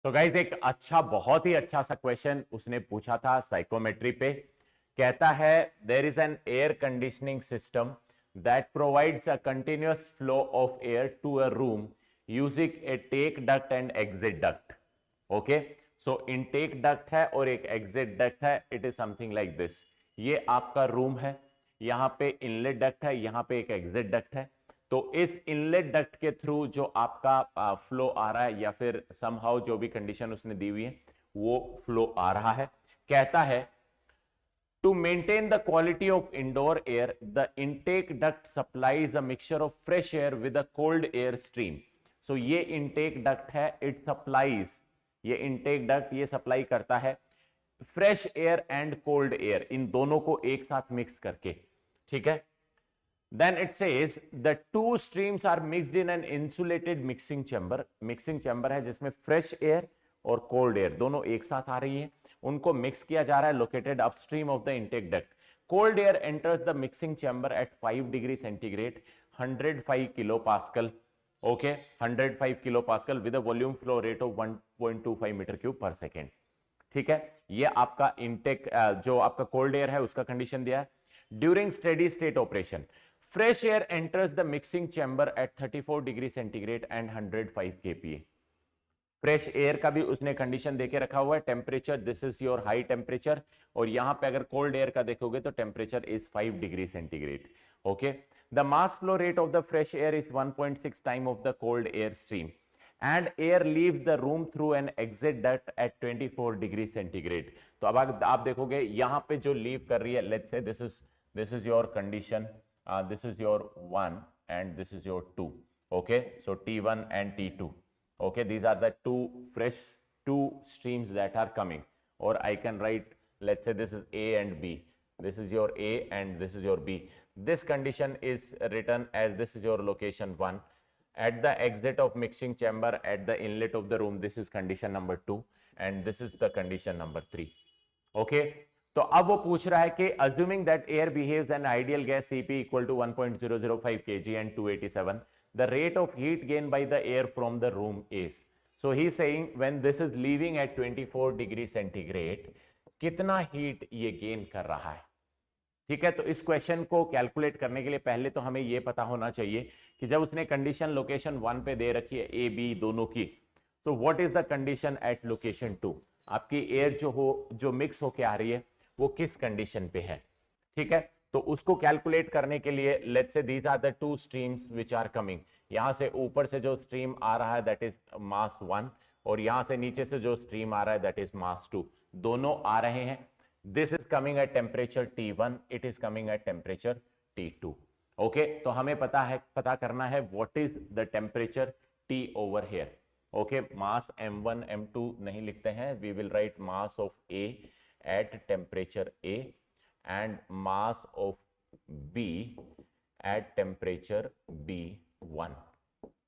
तो गाइज एक बहुत ही अच्छा सा क्वेश्चन उसने पूछा था साइकोमेट्री पे। कहता है there is an air conditioning system that provides a continuous flow of air to a room using a take duct and exit duct. Okay, so intake duct है और एक एग्जिट डक्ट है। It is something like this. ये आपका room है, यहां पे inlet duct है, यहां पे एक एग्जिट डक्ट है। तो इस इनलेट डक्ट के थ्रू जो आपका फ्लो आ रहा है या फिर समहाउ जो भी कंडीशन उसने दी हुई है वो फ्लो आ रहा है। कहता है to maintain the quality of indoor air, the intake duct supplies a mixture of fresh air with a cold air stream. So ये intake duct है, it supplies, ये intake duct ये supply करता है fresh air and cold air, इन दोनों को एक साथ मिक्स करके। ठीक है, then it says the two streams are mixed in an insulated mixing chamber. mixing chamber है जिसमें fresh air और cold air दोनों एक साथ आ रही है, उनको मिक्स किया जा रहा है located upstream of the intake duct. Cold air enters the mixing chamber at 5 degree centigrade 105 kilo pascal. Okay, 105 kilo pascal with a volume flow rate of 1.25 metre cube per second. ठीक है, ये आपका intake जो आपका cold air है उसका condition दिया है। During steady state operation fresh air enters the mixing chamber at 34 degree centigrade and 105 kPa। Fresh air का भी उसने कंडीशन देके रखा हुआ है, temperature this is your high temperature, और यहां पे अगर कोल्ड एयर का देखोगे तो temperature is 5 degree centigrade. Okay, the mass flow rate of the fresh air is 1.6 time of the cold air stream and air leaves the room through an exit duct at 24 degree centigrade. तो अब आप देखोगे यहां पे जो leave कर रही है, लेट्स से this is your condition, this is your 1 and this is your 2. Okay, so T1 and T2. Okay, these are the two streams that are coming, or I can write, let's say this is A and B, this is your A and this is your B. This condition is written as this is your location 1 at the exit of mixing chamber at the inlet of the room, this is condition number 2 and this is the condition number 3. Okay, तो अब वो पूछ रहा है कि assuming that air behaves an ideal gas Cp equal to 1.005 kg and 287, the rate of heat gained by the air from the room is. So he is saying when this is leaving at 24 degree centigrade, कितना heat ये gain कर रहा है। ठीक है, तो इस question को कैलकुलेट करने के लिए पहले तो हमें ये पता होना चाहिए कि जब उसने कंडीशन लोकेशन 1 पे दे रखी है ए बी दोनों की, so what is the condition at location 2? आपकी एयर जो मिक्स होके आ रही है वो किस कंडीशन पे है। ठीक है, तो उसको कैलकुलेट करने के लिए let's say these are the two streams which are coming. यहां से ऊपर से जो स्ट्रीम आ रहा है दैट इज मास 1 और यहां से नीचे से जो स्ट्रीम आ रहा है दैट इज मास 2, दोनों आ रहे हैं। This is coming at temperature T1, it is coming at temperature T2। Okay, तो हमें पता करना है what is the temperature T over here. Okay, mass M1 M2 नहीं लिखते हैं, we will write mass of A at temperature A and mass of B at temperature B1,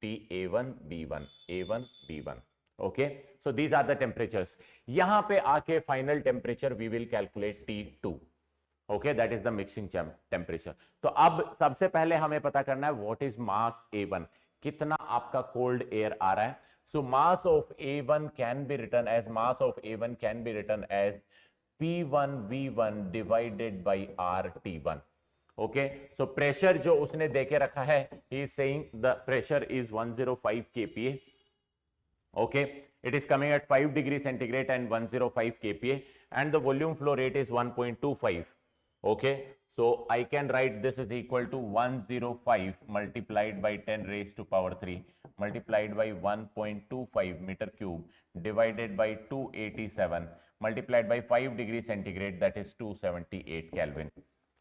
TA1 B1 A1 B1. Okay, so these are the temperatures. यहां पे आके final temperature we will calculate T2. Okay, that is the mixing temperature. तो अब सबसे पहले हमें पता करना है what is mass A1, कितना आपका cold air आ रहा है। So mass of A1 can be written as P1 V1 divided by RT1. Okay, so pressure जो उसने देके रखा है, he is saying the pressure is 105 kPa. Okay, it is coming at 5 degree centigrade and 105 kPa and the volume flow rate is 1.25. Okay, so I can write this is equal to 105 multiplied by 10 raised to power 3 multiplied by 1.25 meter cube divided by 287 multiplied by 5 degree centigrade, that is 278 Kelvin.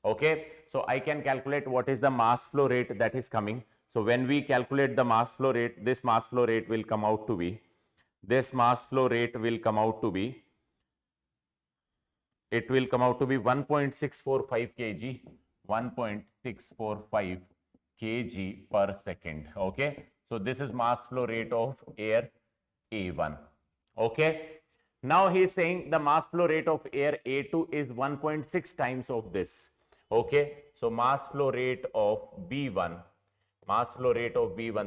Okay, so I can calculate what is the mass flow rate that is coming. So when we calculate the mass flow rate, this mass flow rate will come out to be, it will come out to be 1.645 kg, 1.645 kg per second. Okay, so this is mass flow rate of air A1. Okay, now he is saying the mass flow rate of air A2 is 1.6 times of this. Okay, so mass flow rate of B1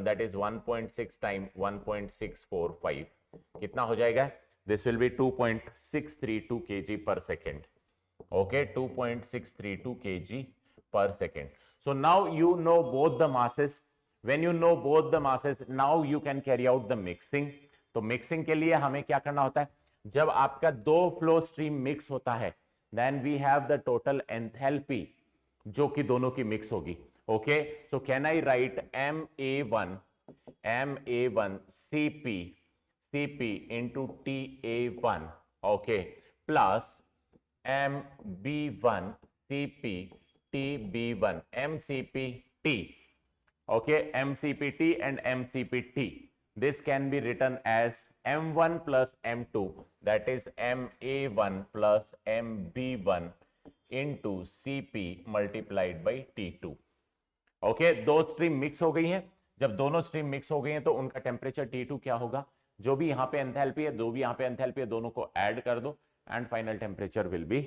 that is 1.6 times 1.645 कितना हो जाएगा? This will B 2.632 kg per second. Okay, 2.632 kg per second. So now you know both the masses. When you know both the masses, now you can carry out the mixing. तो mixing के लिए हमें क्या करना होता है? जब आपका दो फ्लो स्ट्रीम मिक्स होता है, then we have the total enthalpy जो कि दोनों की मिक्स होगी. Okay, so can I write MA1 CP into TA1, okay, plus MB1 CP TB1 MCPT, okay, MCPT and MCPT. This can be written as M1 plus M2, that is MA1 plus MB1 into CP multiplied by T2. Okay, दो stream mix हो गई हैं. जब दोनों stream mix हो गई हैं तो उनका टेम्परेचर T2 क्या होगा? जो भी यहां पे एंथैल्पी है, जो भी यहां पे एंथैल्पी है, दोनों को ऐड कर दो and final temperature will be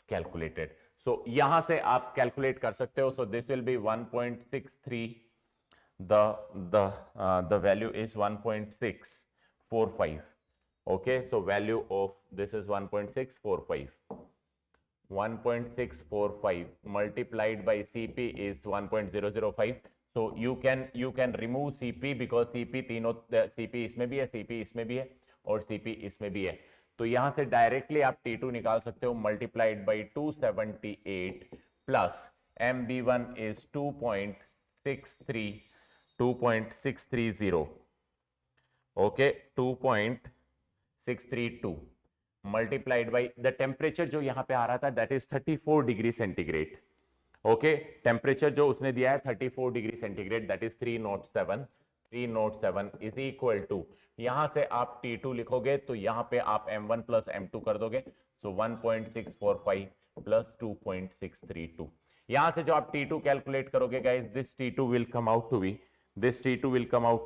calculated. So यहां से आप कैलकुलेट कर सकते हो. So this will be 1.63, the value is 1.645. okay, so value of this is 1.645. 1.645 multiplied by CP is 1.005. So you can remove CP because CP तीनों CP इसमें भी है, CP इसमें भी है और CP इसमें भी है. तो यहां से डायरेक्टली आप T2 निकाल सकते हो multiplied by 278 plus MB1 is 2.630. okay, 2.632 multiplied by the temperature जो यहां पे आ रहा था, that is 34 degree centigrade. Okay, temperature जो उसने दिया है 34 degree centigrade, that is 307 is equal to, यहां से आप T2 लिखोगे तो यहां पे आप M1 प्लस M2 कर दोगे. So 1.645 plus 2.632. यहां से जो आप T2 कैलकुलेट करोगे guys, this T2 will come out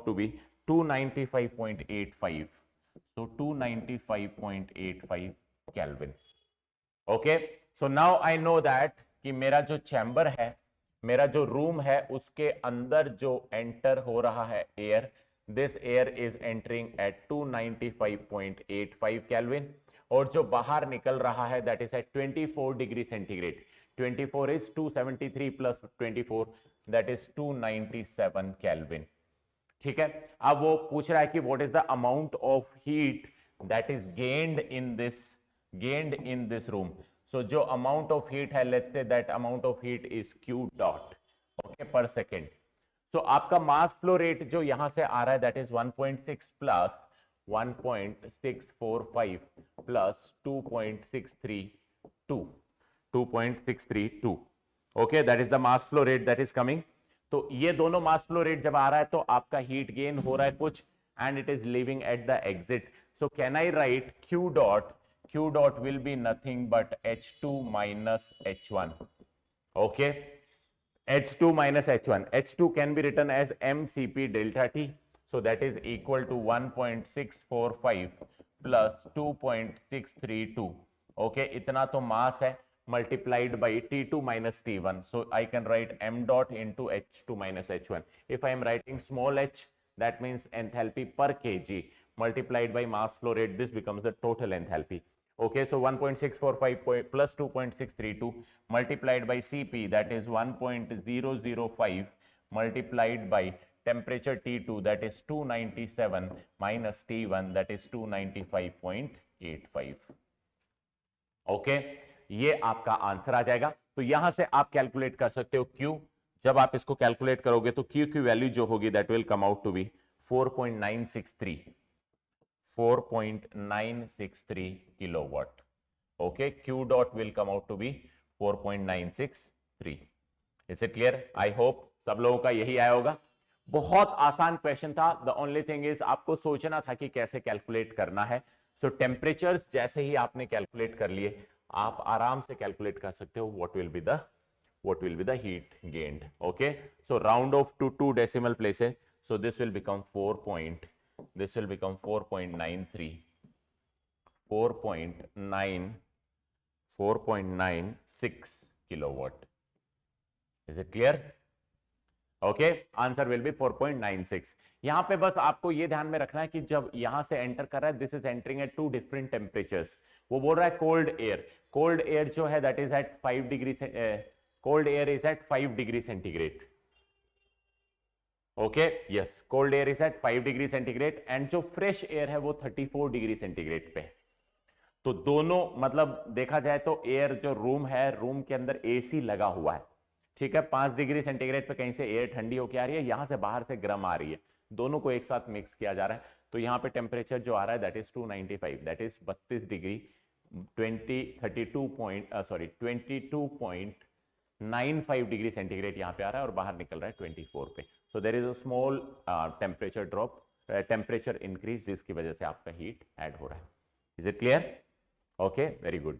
to be 295.85. So 295.85 Kelvin. Okay, so now I know that कि मेरा जो चैम्बर है, मेरा जो रूम है, उसके अंदर जो एंटर हो रहा है air, this air is entering at 295.85 Kelvin, और जो बाहर निकल रहा है that is at 24 degree centigrade. 24 is 273 plus 24, that is 297 Kelvin. ठीक है, अब वो पूछ रहा है कि what is the amount of heat that is gained in this room. So जो अमाउंट ऑफ हीट है, let's say that amount of heat is Q dot, okay, per second. So आपका मास फ्लो रेट जो यहां से आ रहा है that is 1.6 plus 1.645 plus 2.632. Okay, that is the mass flow rate that is coming. तो ये दोनों मास फ्लो रेट जब आ रहा है तो आपका हीट गेन हो रहा है कुछ, and it is living at the exit. So can I right Q dot will be nothing but H2 minus H1. okay, H2 minus H1. H2 can be written as MCP delta T. So that is equal to 1.645 plus 2.632. okay, इतना तो मास है, multiplied by T2 minus T1. So I can write M dot into H2 minus H1. If I am writing small h, that means enthalpy per kg multiplied by mass flow rate, this becomes the total enthalpy. Okay, so 1.645 plus 2.632 multiplied by CP, that is 1.005 multiplied by temperature T2, that is 297 minus T1, that is 295.85. okay, ये आपका answer आ जाएगा. तो यहां से आप calculate कर सकते हो Q. जब आप इसको कैलकुलेट करोगे तो Q की वैल्यू जो होगी that will come out to be 4.963 kilowatt. Okay, Q dot will come out to be 4.963. Is it clear? I hope सब लोगों का यही आया होगा. बहुत आसान क्वेश्चन था. द ओनली थिंग इज आपको सोचना था कि कैसे कैलकुलेट करना है. सो टेम्परेचर्स जैसे ही आपने कैलकुलेट कर लिए, आप आराम से कैलकुलेट कर सकते हो what will be the heat gained. Okay, so round off to 2 decimal places. So this will become 4.93, 4.96 kilowatt. Is it clear? Okay, answer will be 4.96। यहां पे बस आपको ये ध्यान में रखना है कि जब यहां से एंटर कर रहा है, this is entering at 2 different temperatures. वो बोल रहा है कोल्ड एयर जो है that is at 5 degree, cold air is at 5 degree centigrade. Okay, yes, cold air is at 5 degree centigrade and जो फ्रेश एयर है वो 34 डिग्री सेंटीग्रेड पे। तो दोनों मतलब देखा जाए तो एयर जो रूम है, रूम के अंदर एसी लगा हुआ है, ठीक है। 5 डिग्री सेंटीग्रेड पे कहीं से एयर ठंडी होकर आ रही है, यहां से बाहर से गर्म आ रही है, दोनों को एक साथ मिक्स किया जा रहा है। तो यहां पे टेम्परेचर जो आ रहा है that is 295, that is 32 degree 22.95 degree centigrade यहां पे आ रहा है और बाहर निकल रहा है 24 पे। So there is a small temperature drop, temperature increase, जिसकी वजह से आपका हीट ऐड हो रहा है। Is it clear? Okay, very good.